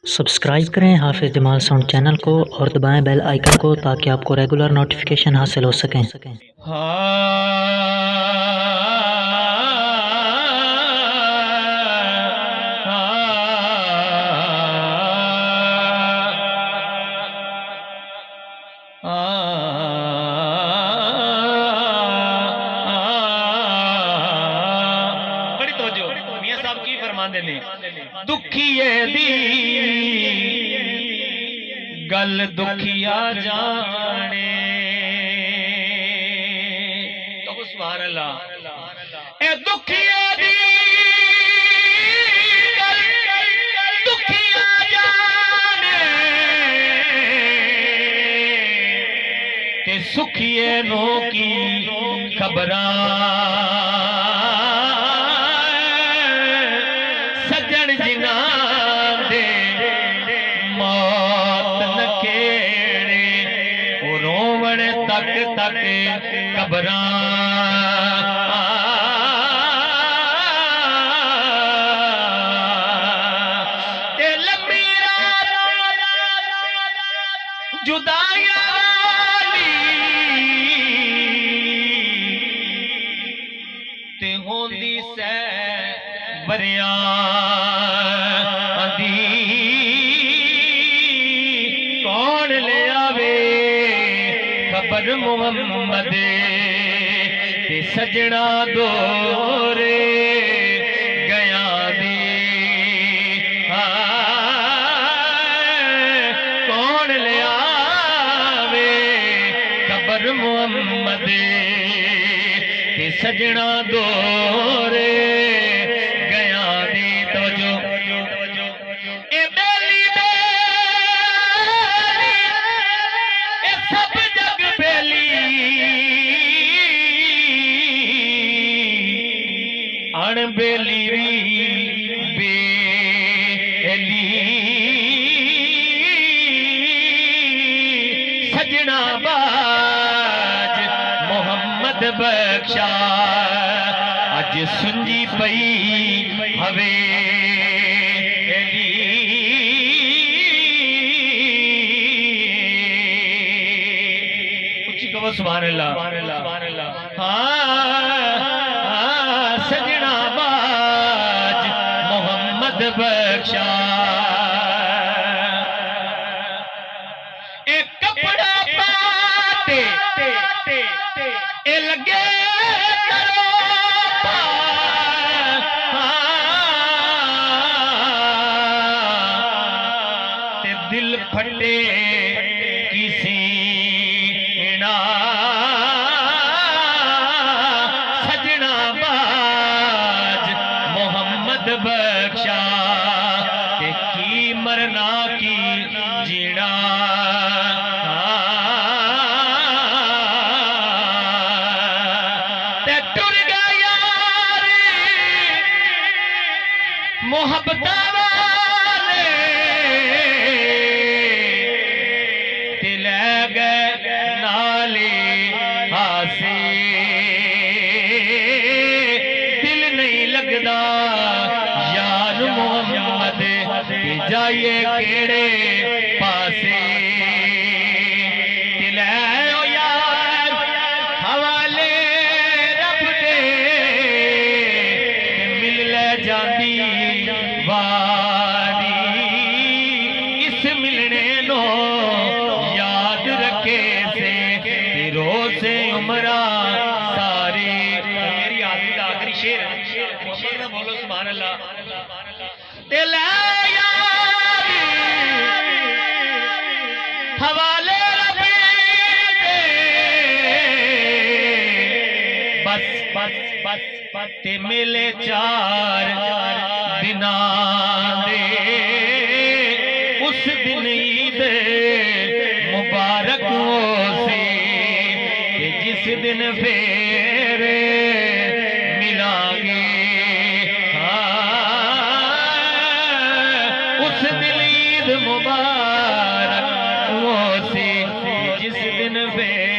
Subscribe करें हाफिज़ Jamal sound channel को और दबाएं बेल आइकन को ताकि आपको रेगुलर नोटिफिकेशन हासिल हो सकें। बड़ी तवज्जो मियां साहब की फरमांदे ने दुखिए दी गल दुखिया जाने तो सुभान अल्लाह ए दुखिए दी गल दुखिया जाने ते सुखिए नो की खबरां सजन जिना दे मौत न केड़े रोवण तक तक कबरां ते लंबी जुदाइयां ते होंदी सै बरिया दी कौन ले आवे खबर मोहम्मद ते सजना दोरे गया दी कौन ले आवे खबर मोहम्मद ते सजना दोरे गया दी तवज्जो ए बेली बेली ए सब जग बेली अण बेली भी बेली सजना बाज मोहम्मद बख्शा अज सुंजी पई हवेली उच्ची कहो सुभान अल्लाह हाँ सजना बाज मोहम्मद बख्शा एक कपड़ा पाटे ए लगे दिल फटे किसी सजना बाज मोहम्मद बख्शा ते की मरना की जीना ते टुर गया यार मोहब्बत दिल नहीं लगदा यार मोहम्मद जाइए केड़े पासे दिल है ओ यार हवाले रब दे मिल ले जाती वारी इस मिलने नो याद रखे से रोज़े उमरा सारी मेरी आखिरी शेर बोलो सुभान अल्लाह दिल हवाले बस बस बस ते मिले चार दिना दे उस दिन ईद मुबारक हो से जिस दिन फिर मिलांगे उस दिन ईद मुबारक हो से जिस दिन फिर